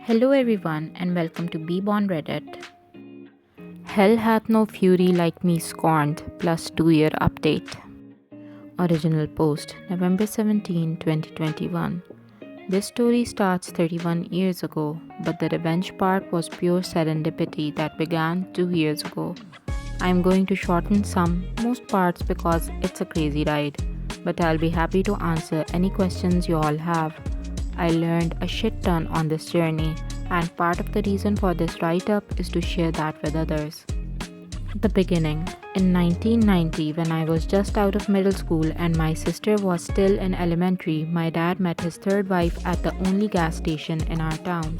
Hello everyone and welcome to Be on Reddit. Hell hath no fury like me scorned plus 2-year update. Original post November 17, 2021. This story starts 31 years ago, but the revenge part was pure serendipity that began 2 years ago. I'm going to shorten most parts because it's a crazy ride, but I'll be happy to answer any questions you all have. I learned a shit ton on this journey, and part of the reason for this write-up is to share that with others. The beginning. In 1990, when I was just out of middle school and my sister was still in elementary, my dad met his third wife at the only gas station in our town.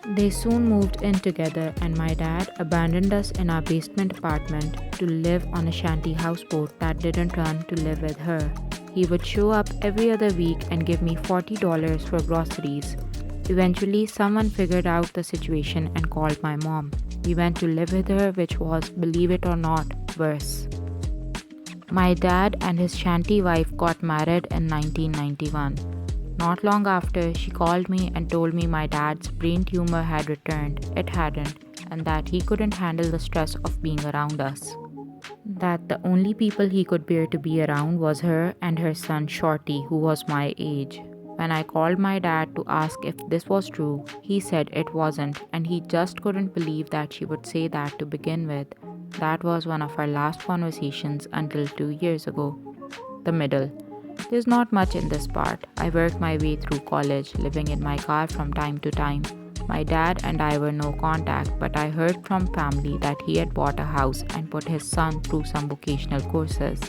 They soon moved in together, and my dad abandoned us in our basement apartment to live on a shanty houseboat that didn't run to live with her. He would show up every other week and give me $40 for groceries. Eventually, someone figured out the situation and called my mom. We went to live with her, which was, believe it or not, worse. My dad and his shanty wife got married in 1991. Not long after, she called me and told me my dad's brain tumor had returned. It hadn't, and that he couldn't handle the stress of being around us. That the only people he could bear to be around was her and her son Shorty, who was my age. When I called my dad to ask if this was true, he said it wasn't, and he just couldn't believe that she would say that to begin with. That was one of our last conversations until 2 years ago. The middle. There's not much in this part. I worked my way through college, living in my car from time to time. My dad and I were no contact, but I heard from family that he had bought a house and put his son through some vocational courses.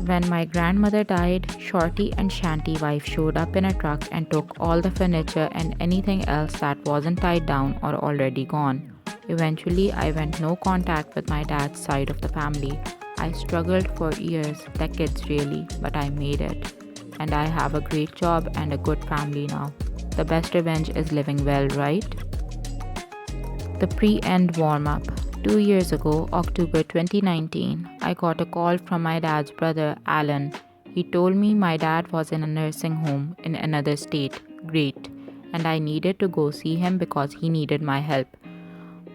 When my grandmother died, Shorty and Shanty wife showed up in a truck and took all the furniture and anything else that wasn't tied down or already gone. Eventually, I went no contact with my dad's side of the family. I struggled for years, decades really, but I made it. And I have a great job and a good family now. The best revenge is living well, right? The pre-end warm-up. 2 years ago, October 2019, I got a call from my dad's brother, Alan. He told me my dad was in a nursing home in another state. Great. And I needed to go see him because he needed my help.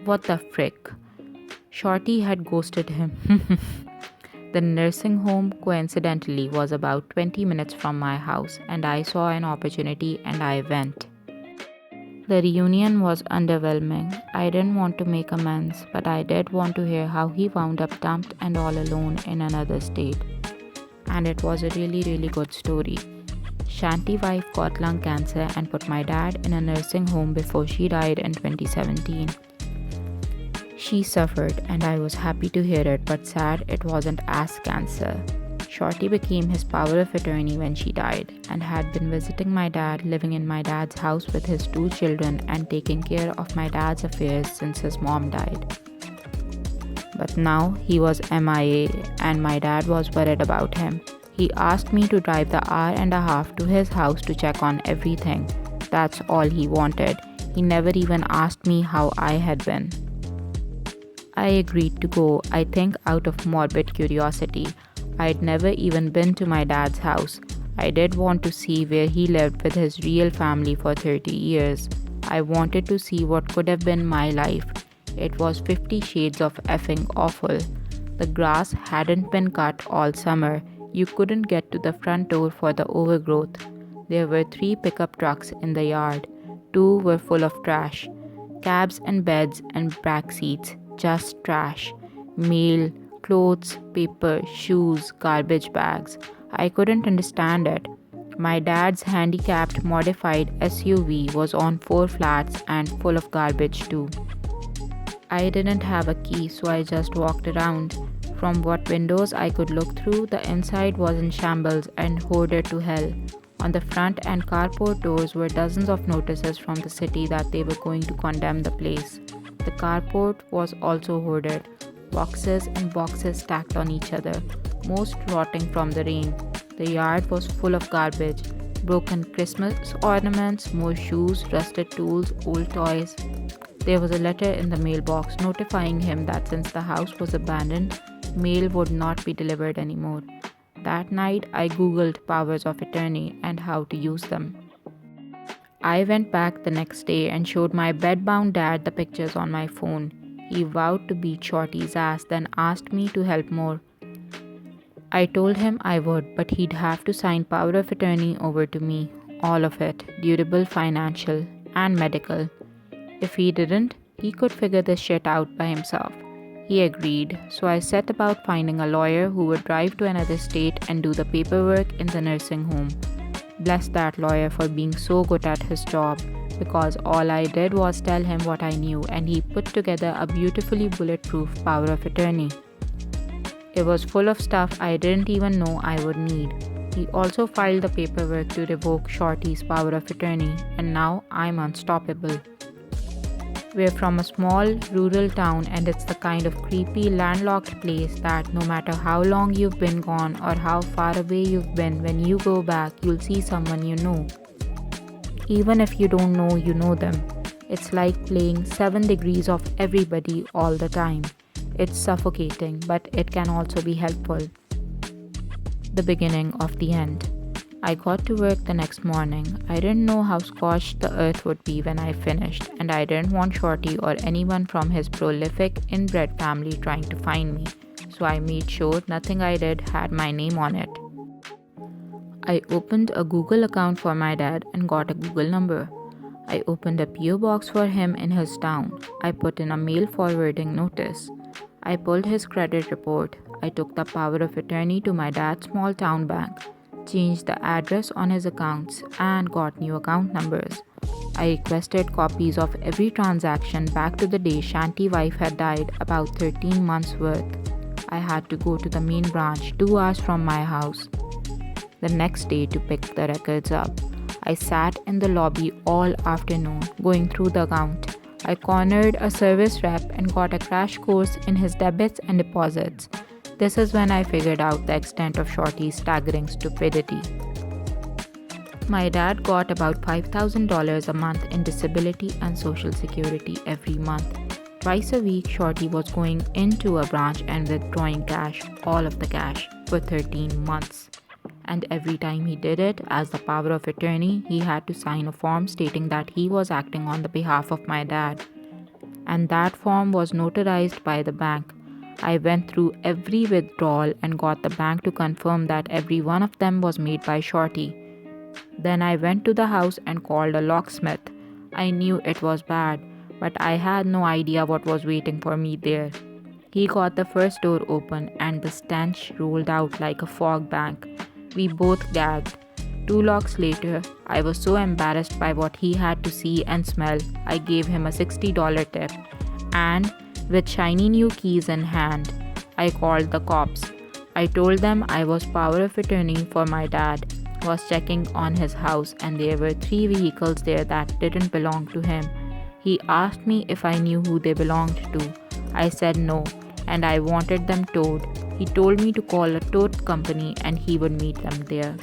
What the frick? Shorty had ghosted him. The nursing home, coincidentally, was about 20 minutes from my house, and I saw an opportunity and I went. The reunion was underwhelming. I didn't want to make amends, but I did want to hear how he wound up dumped and all alone in another state. And it was a really good story. Shanty wife got lung cancer and put my dad in a nursing home before she died in 2017. She suffered, and I was happy to hear it, but sad it wasn't ass cancer. Shorty became his power of attorney when she died, and had been visiting my dad, living in my dad's house with his 2 children and taking care of my dad's affairs since his mom died. But now he was MIA, and my dad was worried about him. He asked me to drive the hour and a half to his house to check on everything. That's all he wanted. He never even asked me how I had been. I agreed to go, I think out of morbid curiosity. I'd never even been to my dad's house. I did want to see where he lived with his real family for 30 years. I wanted to see what could have been my life. It was 50 shades of effing awful. The grass hadn't been cut all summer. You couldn't get to the front door for the overgrowth. There were 3 pickup trucks in the yard. 2 were full of trash. Cabs and beds and back seats. Just trash. Mail, clothes, paper, shoes, garbage bags. I couldn't understand it. My dad's handicapped modified SUV was on 4 flats and full of garbage too. I didn't have a key, so I just walked around. From what windows I could look through, the inside was in shambles and hoarded to hell. On the front and carport doors were dozens of notices from the city that they were going to condemn the place. The carport was also hoarded. Boxes and boxes stacked on each other, most rotting from the rain. The yard was full of garbage, broken Christmas ornaments, more shoes, rusted tools, old toys. There was a letter in the mailbox notifying him that since the house was abandoned, mail would not be delivered anymore. That night, I googled powers of attorney and how to use them. I went back the next day and showed my bedbound dad the pictures on my phone. He vowed to beat Shorty's ass, then asked me to help more. I told him I would, but he'd have to sign power of attorney over to me. All of it, durable, financial, and medical. If he didn't, he could figure this shit out by himself. He agreed, so I set about finding a lawyer who would drive to another state and do the paperwork in the nursing home. Bless that lawyer for being so good at his job, because all I did was tell him what I knew and he put together a beautifully bulletproof power of attorney. It was full of stuff I didn't even know I would need. He also filed the paperwork to revoke Shorty's power of attorney, and now I'm unstoppable. We're from a small, rural town, and it's the kind of creepy, landlocked place that no matter how long you've been gone or how far away you've been, when you go back, you'll see someone you know. Even if you don't know you know them. It's like playing 7 degrees of everybody all the time. It's suffocating, but it can also be helpful. The beginning of the end. I got to work the next morning. I didn't know how scorched the earth would be when I finished, and I didn't want Shorty or anyone from his prolific inbred family trying to find me, so I made sure nothing I did had my name on it. I opened a Google account for my dad and got a Google number. I opened a PO box for him in his town. I put in a mail forwarding notice. I pulled his credit report. I took the power of attorney to my dad's small town bank, changed the address on his accounts, and got new account numbers. I requested copies of every transaction back to the day Shanty wife had died, about 13 months worth. I had to go to the main branch 2 hours from my house the next day to pick the records up. I sat in the lobby all afternoon going through the account. I cornered a service rep and got a crash course in his debits and deposits. This is when I figured out the extent of Shorty's staggering stupidity. My dad got about $5,000 a month in disability and social security every month. Twice a week, Shorty was going into a branch and withdrawing cash, all of the cash, for 13 months. And every time he did it, as the power of attorney, he had to sign a form stating that he was acting on the behalf of my dad. And that form was notarized by the bank. I went through every withdrawal and got the bank to confirm that every one of them was made by Shorty. Then I went to the house and called a locksmith. I knew it was bad, but I had no idea what was waiting for me there. He got the first door open and the stench rolled out like a fog bank. We both gagged. 2 locks later, I was so embarrassed by what he had to see and smell, I gave him a $60 tip. And with shiny new keys in hand, I called the cops. I told them I was power of attorney for my dad, was checking on his house, and there were 3 vehicles there that didn't belong to him. He asked me if I knew who they belonged to. I said no, and I wanted them towed. He told me to call a tote company and he would meet them there.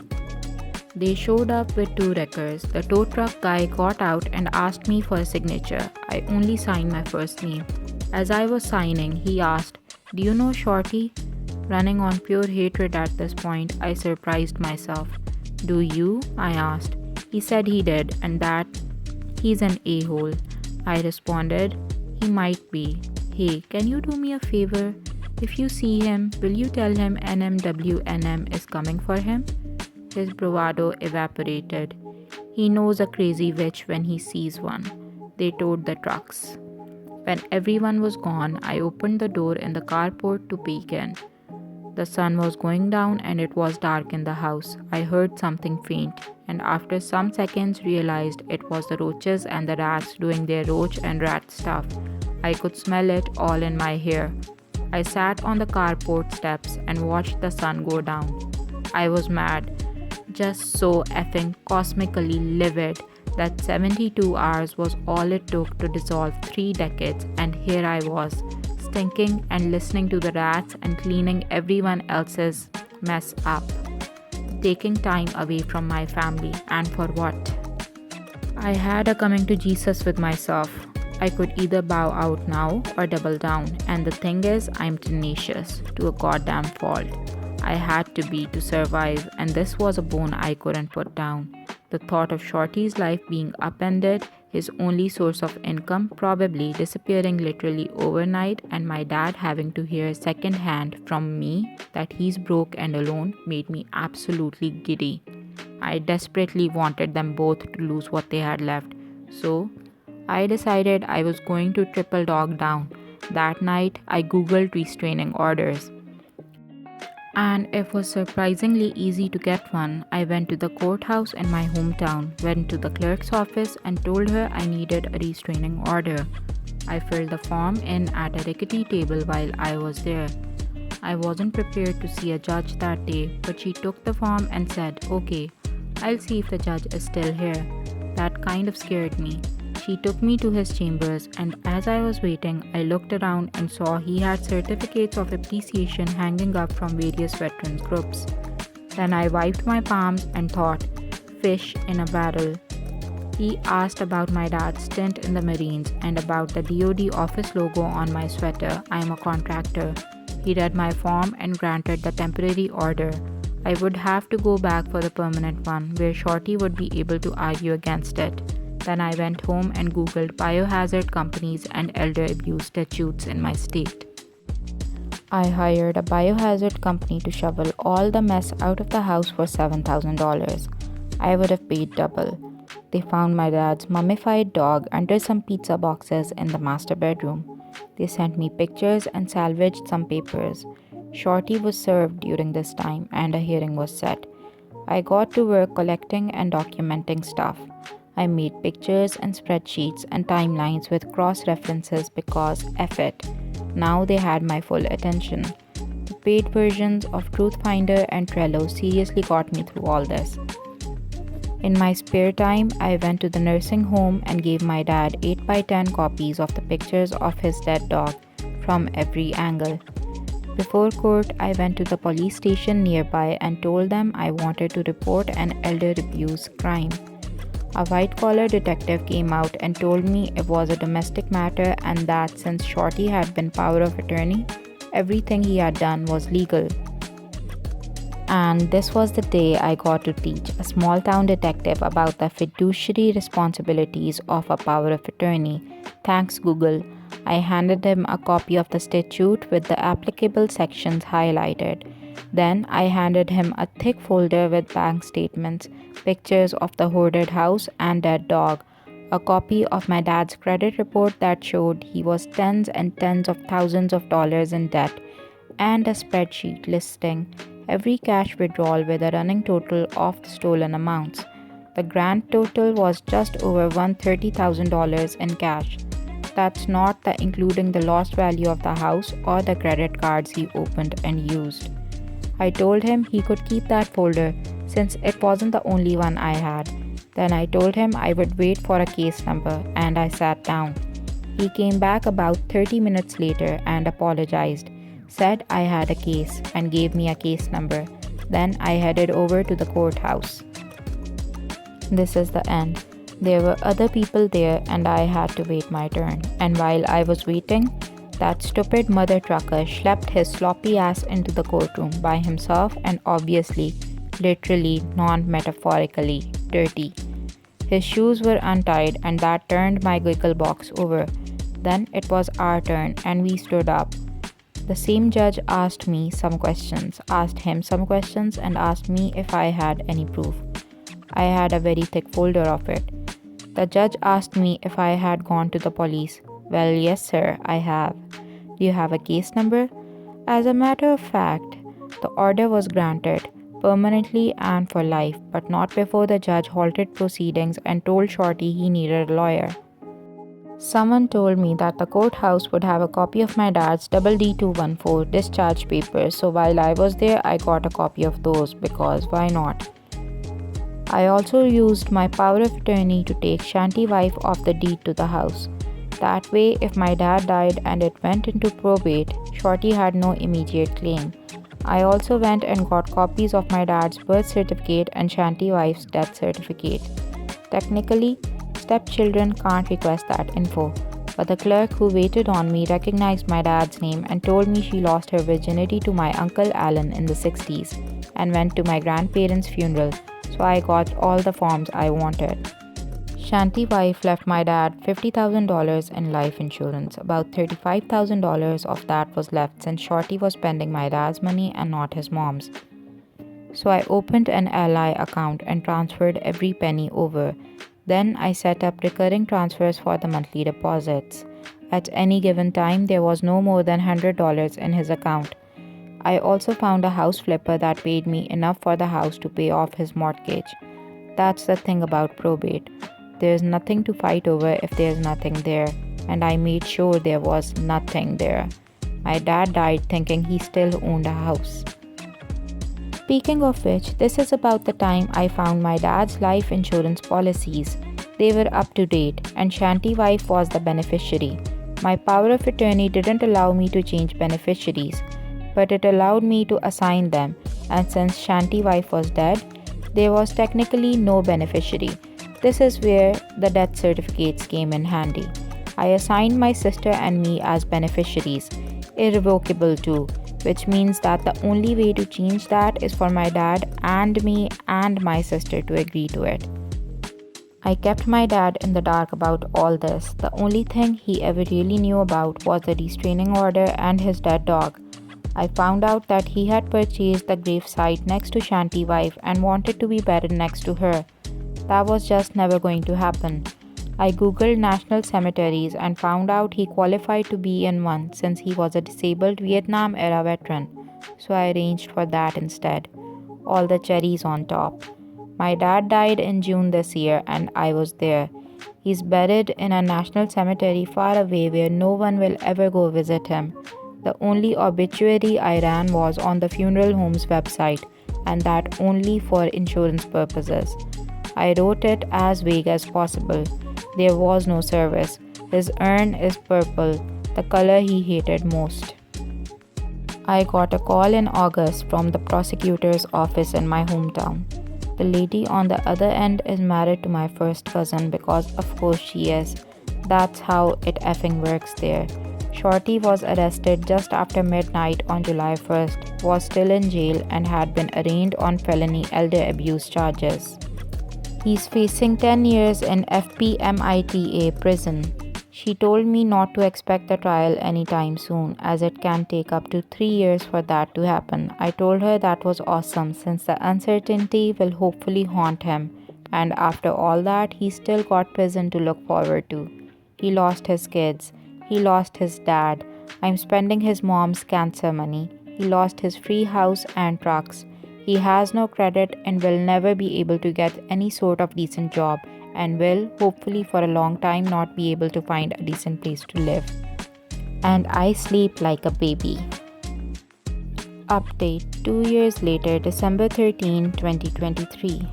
They showed up with 2 wreckers. The tow truck guy got out and asked me for a signature. I only signed my first name. As I was signing, he asked, "Do you know Shorty?" Running on pure hatred at this point, I surprised myself. "Do you?" I asked. He said he did, and that he's an a-hole. I responded, "He might be. Hey, can you do me a favor? If you see him, will you tell him NMWNM is coming for him?" His bravado evaporated. He knows a crazy witch when he sees one. They towed the trucks. When everyone was gone, I opened the door in the carport to peek in. The sun was going down and it was dark in the house. I heard something faint, and after some seconds realized it was the roaches and the rats doing their roach and rat stuff. I could smell it all in my hair. I sat on the carport steps and watched the sun go down. I was mad, just so effing cosmically livid that 72 hours was all it took to dissolve 3 decades, and here I was, stinking and listening to the rats and cleaning everyone else's mess up, taking time away from my family, and for what? I had a coming to Jesus with myself. I could either bow out now or double down, and the thing is, I'm tenacious to a goddamn fault. I had to be to survive, and this was a bone I couldn't put down. The thought of Shorty's life being upended, his only source of income probably disappearing literally overnight, and my dad having to hear secondhand from me that he's broke and alone made me absolutely giddy. I desperately wanted them both to lose what they had left, so I decided I was going to triple dog down. That night, I googled restraining orders, and it was surprisingly easy to get one. I went to the courthouse in my hometown, went to the clerk's office and told her I needed a restraining order. I filled the form in at a rickety table while I was there. I wasn't prepared to see a judge that day, but she took the form and said, "Okay, I'll see if the judge is still here." That kind of scared me. She took me to his chambers, and as I was waiting, I looked around and saw he had certificates of appreciation hanging up from various veterans groups. Then I wiped my palms and thought, fish in a barrel. He asked about my dad's stint in the Marines and about the DoD office logo on my sweater. I'm a contractor. He read my form and granted the temporary order. I would have to go back for the permanent one, where Shorty would be able to argue against it. Then I went home and googled biohazard companies and elder abuse statutes in my state. I hired a biohazard company to shovel all the mess out of the house for $7,000. I would have paid double. They found my dad's mummified dog under some pizza boxes in the master bedroom. They sent me pictures and salvaged some papers. Shorty was served during this time and a hearing was set. I got to work collecting and documenting stuff. I made pictures and spreadsheets and timelines with cross-references because F it. Now they had my full attention. The paid versions of Truthfinder and Trello seriously got me through all this. In my spare time, I went to the nursing home and gave my dad 8x10 copies of the pictures of his dead dog from every angle. Before court, I went to the police station nearby and told them I wanted to report an elder abuse crime. A white-collar detective came out and told me it was a domestic matter and that since Shorty had been power of attorney, everything he had done was legal. And this was the day I got to teach a small-town detective about the fiduciary responsibilities of a power of attorney. Thanks, Google. I handed him a copy of the statute with the applicable sections highlighted. Then I handed him a thick folder with bank statements, pictures of the hoarded house and dead dog, a copy of my dad's credit report that showed he was tens and tens of thousands of dollars in debt, and a spreadsheet listing every cash withdrawal with a running total of the stolen amounts. The grand total was just over $130,000 in cash. That's not including the lost value of the house or the credit cards he opened and used. I told him he could keep that folder since it wasn't the only one I had. Then I told him I would wait for a case number and I sat down. He came back about 30 minutes later and apologized, said I had a case and gave me a case number. Then I headed over to the courthouse. This is the end. There were other people there and I had to wait my turn. And while I was waiting, that stupid mother trucker schlepped his sloppy ass into the courtroom by himself and obviously, literally, non-metaphorically, dirty. His shoes were untied and that turned my giggle box over. Then it was our turn and we stood up. The same judge asked me some questions, asked him some questions and asked me if I had any proof. I had a very thick folder of it. The judge asked me if I had gone to the police. Well, yes sir, I have. Do you have a case number? As a matter of fact, the order was granted, permanently and for life, but not before the judge halted proceedings and told Shorty he needed a lawyer. Someone told me that the courthouse would have a copy of my dad's DD-214 discharge papers, so while I was there, I got a copy of those because why not? I also used my power of attorney to take Shanty wife off the deed to the house. That way, if my dad died and it went into probate, Shorty had no immediate claim. I also went and got copies of my dad's birth certificate and Shanty wife's death certificate. Technically, stepchildren can't request that info, but the clerk who waited on me recognized my dad's name and told me she lost her virginity to my Uncle Alan in the 60s and went to my grandparents' funeral, so I got all the forms I wanted. Shanty wife left my dad $50,000 in life insurance. About $35,000 of that was left since Shorty was spending my dad's money and not his mom's. So I opened an Ally account and transferred every penny over. Then I set up recurring transfers for the monthly deposits. At any given time, there was no more than $100 in his account. I also found a house flipper that paid me enough for the house to pay off his mortgage. That's the thing about probate. There's nothing to fight over if there's nothing there, and I made sure there was nothing there. My dad died thinking he still owned a house. Speaking of which, this is about the time I found my dad's life insurance policies. They were up to date, and Shanty wife was the beneficiary. My power of attorney didn't allow me to change beneficiaries, but it allowed me to assign them, and since Shanty wife was dead, there was technically no beneficiary. This is where the death certificates came in handy. I assigned my sister and me as beneficiaries, irrevocable too, which means that the only way to change that is for my dad and me and my sister to agree to it. I kept my dad in the dark about all this. The only thing he ever really knew about was the restraining order and his dead dog. I found out that he had purchased the gravesite next to Shanty wife and wanted to be buried next to her. That was just never going to happen. I googled national cemeteries and found out he qualified to be in one since he was a disabled Vietnam-era veteran, so I arranged for that instead. All the cherries on top. My dad died in June this year and I was there. He's buried in a national cemetery far away where no one will ever go visit him. The only obituary I ran was on the funeral home's website, and that only for insurance purposes. I wrote it as vague as possible. There was no service. His urn is purple, the color he hated most. I got a call in August from the prosecutor's office in my hometown. The lady on the other end is married to my first cousin because of course she is. That's how it effing works there. Shorty was arrested just after midnight on July 1st, was still in jail and had been arraigned on felony elder abuse charges. He's facing 10 years in FPMITA prison. She told me not to expect the trial anytime soon, as it can take up to 3 years for that to happen. I told her that was awesome since the uncertainty will hopefully haunt him, and after all that, he still got prison to look forward to. He lost his kids. He lost his dad. I'm spending his mom's cancer money. He lost his free house and trucks. He has no credit and will never be able to get any sort of decent job and will, hopefully for a long time, not be able to find a decent place to live. And I sleep like a baby. Update 2 years later, December 13, 2023.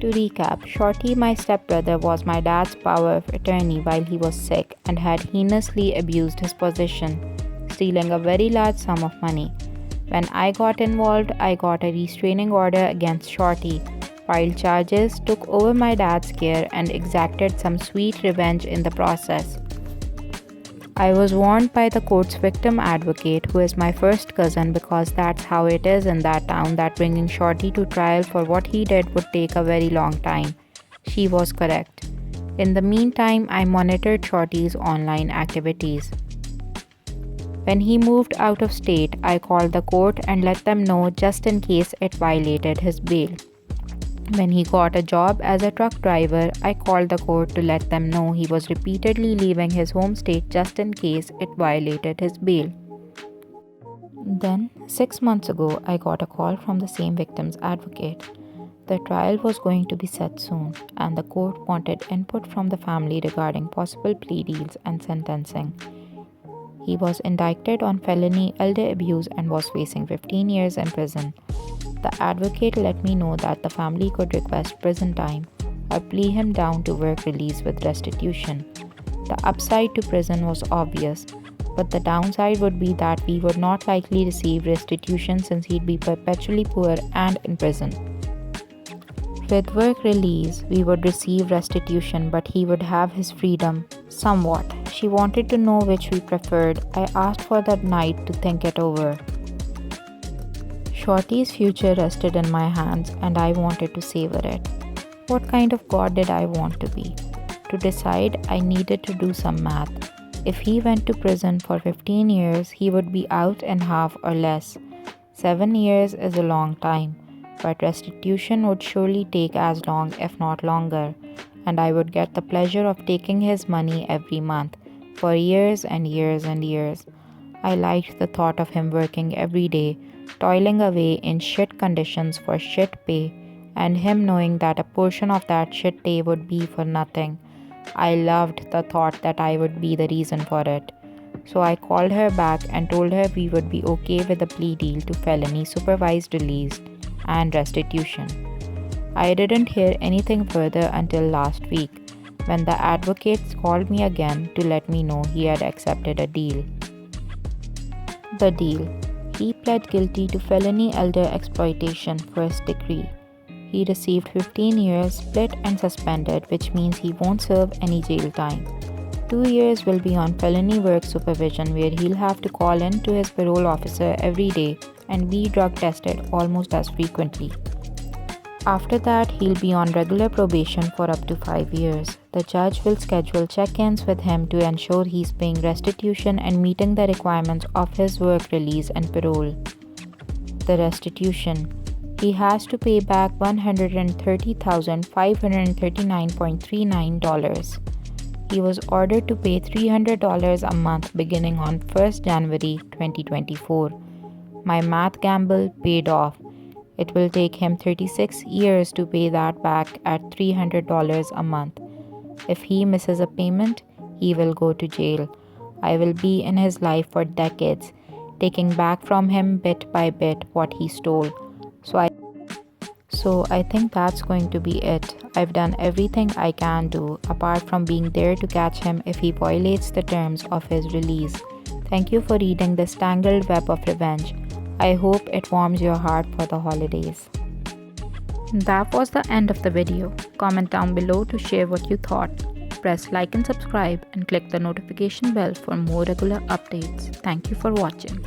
To recap, Shorty, my stepbrother, was my dad's power of attorney while he was sick and had heinously abused his position, stealing a very large sum of money. When I got involved, I got a restraining order against Shorty, filed charges, took over my dad's care, and exacted some sweet revenge in the process. I was warned by the court's victim advocate, who is my first cousin, because that's how it is in that town, that bringing Shorty to trial for what he did would take a very long time. She was correct. In the meantime, I monitored Shorty's online activities. When he moved out of state, I called the court and let them know just in case it violated his bail. When he got a job as a truck driver, I called the court to let them know he was repeatedly leaving his home state just in case it violated his bail. Then, 6 months ago, I got a call from the same victim's advocate. The trial was going to be set soon, and the court wanted input from the family regarding possible plea deals and sentencing. He was indicted on felony elder abuse and was facing 15 years in prison. The advocate let me know that the family could request prison time or plea him down to work release with restitution. The upside to prison was obvious, but the downside would be that we would not likely receive restitution since he'd be perpetually poor and in prison. With work release, we would receive restitution, but he would have his freedom, somewhat. She wanted to know which we preferred. I asked for that night to think it over. Shorty's future rested in my hands and I wanted to savor it. What kind of god did I want to be? To decide, I needed to do some math. If he went to prison for 15 years, he would be out in half or less. 7 years is a long time, but restitution would surely take as long, if not longer, and I would get the pleasure of taking his money every month, for years and years and years. I liked the thought of him working every day, toiling away in shit conditions for shit pay, and him knowing that a portion of that shit pay would be for nothing. I loved the thought that I would be the reason for it. So I called her back and told her we would be okay with a plea deal to felony supervised release and restitution. I didn't hear anything further until last week, when the advocates called me again to let me know he had accepted a deal. The deal. He pled guilty to felony elder exploitation first degree. He received 15 years split and suspended, which means he won't serve any jail time. 2 years will be on felony work supervision, where he'll have to call in to his parole officer every day and be drug tested almost as frequently. After that, he'll be on regular probation for up to 5 years. The judge will schedule check-ins with him to ensure he's paying restitution and meeting the requirements of his work release and parole. The restitution. He has to pay back $130,539.39. He was ordered to pay $300 a month beginning on 1st January 2024. My math gamble paid off. It will take him 36 years to pay that back at $300 a month. If he misses a payment, he will go to jail. I will be in his life for decades, taking back from him bit by bit what he stole. So I think that's going to be it. I've done everything I can do, apart from being there to catch him if he violates the terms of his release. Thank you for reading this tangled web of revenge. I hope it warms your heart for the holidays. That was the end of the video. Comment down below to share what you thought. Press like and subscribe and click the notification bell for more regular updates. Thank you for watching.